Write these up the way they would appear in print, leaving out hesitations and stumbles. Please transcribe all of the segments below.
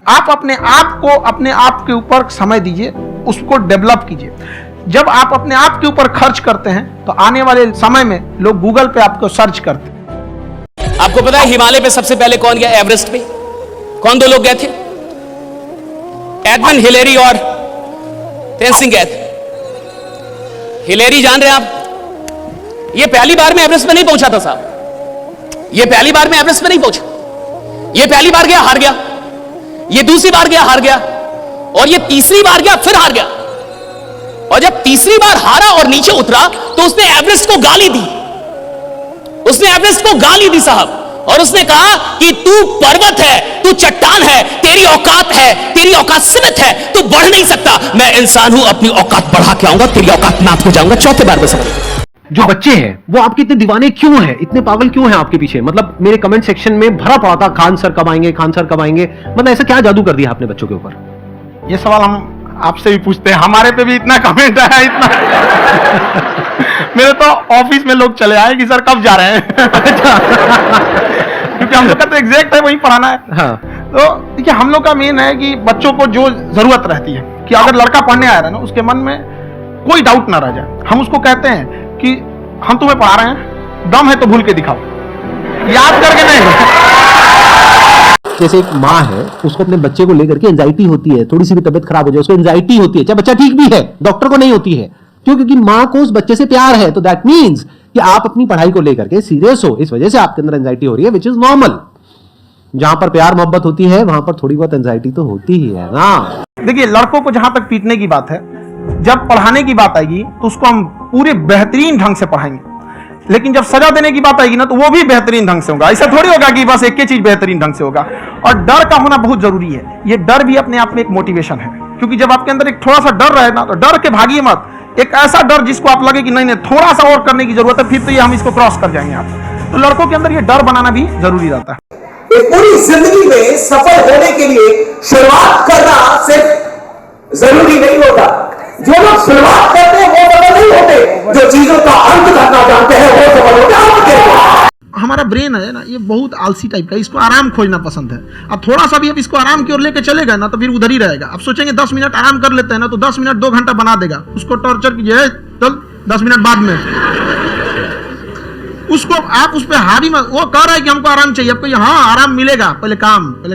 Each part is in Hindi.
आप अपने आप के ऊपर समय दीजिए, उसको डेवलप कीजिए। जब आप अपने आप के ऊपर खर्च करते हैं तो आने वाले समय में लोग गूगल पे आपको सर्च करते हैं। आपको पता है हिमालय पे सबसे पहले कौन गया? एवरेस्ट पे कौन दो लोग गए थे? एडमंड हिलेरी और तेनजिंग गए थे। हिलेरी जान रहे हैं आप, ये पहली बार में एवरेस्ट पे नहीं पहुंचा था साहब। ये पहली बार में एवरेस्ट पे नहीं पहुंचा। ये पहली बार गया, हार गया। ये दूसरी बार गया, हार गया। और ये तीसरी बार गया, फिर हार गया। और जब तीसरी बार हारा और नीचे उतरा तो उसने एवरेस्ट को गाली दी। उसने एवरेस्ट को गाली दी साहब, और उसने कहा कि तू पर्वत है, तू चट्टान है, तेरी औकात है, तेरी औकात सीमित है, तू बढ़ नहीं सकता। मैं इंसान हूं, अपनी औकात बढ़ा के आऊंगा, तेरी औकात नाप के जाऊंगा। चौथे बार में समझ। जो बच्चे हैं वो आपके इतने दीवाने क्यों हैं, इतने पागल क्यों हैं आपके पीछे? मतलब मेरे कमेंट सेक्शन में भरा पड़ा था, खान सर कब आएंगे, खान सर कब आएंगे। मतलब ऐसा क्या जादू कर दिया आपने बच्चों के ऊपर? ये सवाल हम आपसे भी पूछते हैं, हमारे पे भी इतना कमेंट आया, इतना मेरे तो ऑफिस में लोग चले आए कि सर कब जा रहे हैं। क्योंकि हम लोग का तो एग्जैक्ट है वही पढ़ाना है। हाँ। तो देखिए, हम लोग का मेन है कि बच्चों को जो जरूरत रहती है कि अगर लड़का पढ़ने आ रहा है ना, उसके मन में कोई डाउट ना रह जाए। हम उसको कहते हैं कि हम तुम्हें पढ़ा रहे हैं, दम है तो भूल के दिखाओ, याद करके नहीं। जैसे एक माँ है, उसको अपने बच्चे को लेकर के एंजाइटी होती है, थोड़ी सी भी तबियत खराब हो जाए उसको एंजाइटी होती है, चाहे बच्चा ठीक भी है, डॉक्टर को नहीं होती है। क्यों? क्योंकि माँ को उस बच्चे से प्यार है। तो दैट मीन्स कि आप अपनी पढ़ाई को लेकर के सीरियस हो, इस वजह से आपके अंदर एंजाइटी हो रही है, विच इज नॉर्मल। जहां पर प्यार मोहब्बत होती है वहां पर थोड़ी बहुत एंजाइटी तो होती ही है ना। देखिए, लड़कों को जहां तक पीटने की बात है, जब पढ़ाने की बात आएगी तो उसको हम पूरे बेहतरीन ढंग से पढ़ाएंगे, लेकिन जब सजा देने की बात आएगी ना तो वो भी बेहतरीन ढंग से होगा। ऐसा थोड़ी होगा कि बस एक ही चीज बेहतरीन ढंग से होगा। और डर का होना बहुत जरूरी है। ये डर भी अपने आप में एक मोटिवेशन है, क्योंकि जब आपके अंदर एक थोड़ा सा डर रहे ना, तो डर के भागिए मत। एक ऐसा डर जिसको आप लगे कि नहीं नहीं थोड़ा सा और करने की जरूरत है, फिर तो ये हम इसको क्रॉस कर जाएंगे आप। तो लड़कों के अंदर ये डर बनाना भी जरूरी रहता है। पूरी जिंदगी में सफल होने के लिए शुरुआत करना सिर्फ जरूरी नहीं होता। जो लोग शुरुआत करते हैं वो सफल नहीं होते, जो चीजों का अंत करना जानते हैं वो सफल होते हैं। हमारा ब्रेन है ना, ये बहुत आलसी टाइप का, इसको आराम खोजना पसंद है। अब थोड़ा सा भी अब इसको आराम की ओर लेके चले गए ना तो फिर उधर ही रहेगा। अब सोचेंगे 10 मिनट आराम कर लेते हैं ना, तो 10 मिनट 2 घंटा बना देगा। उसको टॉर्चर कीजिए, चल 10 मिनट बाद में। उसको आप उस पर हावी मत। वो कह रहा है कि हमको आराम चाहिए, आपको हाँ आराम मिलेगा, पहले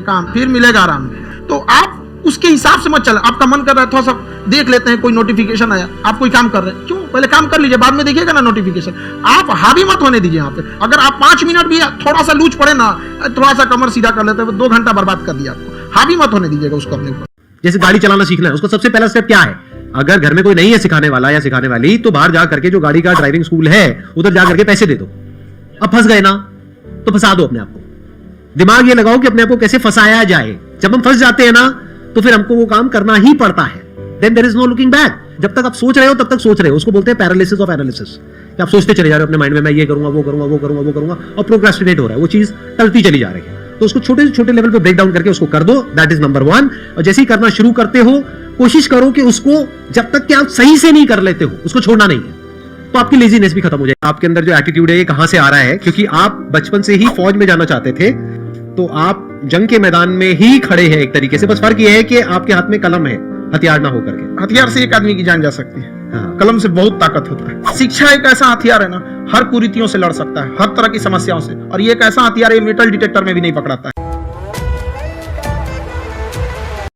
काम फिर मिलेगा आराम। तो आप उसके हिसाब से मत चले। आपका मन कर रहा है थोड़ा सा देख लेते हैं, कोई नोटिफिकेशन आया, आप कोई काम कर रहे हैं, क्यों पहले काम कर लीजिए, बाद में देखिएगा ना नोटिफिकेशन। आप हावी मत होने दीजिए यहाँ पे। अगर आप 5 मिनट भी थोड़ा सा लूज पड़े ना, थोड़ा सा कमर सीधा कर लेते हैं, 2 घंटा बर्बाद कर दिया आपको। हावी मत होने दीजिएगा उसको अपने ऊपर। जैसे गाड़ी चलाना सीखना है, उसका सबसे पहला स्टेप क्या है? अगर घर में कोई नहीं है सिखाने वाला या सिखाने वाली, तो बाहर जा करके जो गाड़ी का ड्राइविंग स्कूल है उधर जा करके पैसे दे दो। अब फंस गए ना तो फंसा दो अपने आप को। दिमाग ये लगाओ कि अपने आप को कैसे फंसाया जाए। जब हम फंस जाते हैं ना तो फिर हमको वो काम करना ही पड़ता है। Then there is no looking back. जब तक आप सोच रहे हो तब तक सोच रहे हो, उसको बोलते हैं पैरालिसिस ऑफ एनालिसिस। कि आप सोचते चले जा रहे हो अपने माइंड में, मैं ये करूंगा वो करूंगा वो करूंगा वो करूंगा, और प्रोक्रेस्टिनेट हो रहा है, वो चीज टलती चली जा रही है। तो उसको छोटे से छोटे लेवल पे ब्रेक डाउन करके उसको कर दो। That is number 1। और जैसे ही करना शुरू करते हो, कोशिश करो कि उसको जब तक कि आप सही से नहीं कर लेते हो उसको छोड़ना नहीं है, तो आपकी लेजीनेस भी खत्म हो जाएगी। आपके अंदर जो एटीट्यूड है ये कहां से आ रहा है? क्योंकि आप बचपन से ही फौज में जाना चाहते थे, तो आप जंग के मैदान में ही खड़े हैं एक तरीके से। बस फर्क ये है कि आपके हाथ में कलम है, हथियार ना होकर के। हथियार से एक आदमी की जान जा सकती है, हाँ। कलम से बहुत ताकत होता है। शिक्षा एक ऐसा हथियार है ना, हर कुरीतियों से लड़ सकता है, हर तरह की समस्याओं से। और ये एक ऐसा हथियार है, मेटल डिटेक्टर में भी नहीं पकड़ाता है।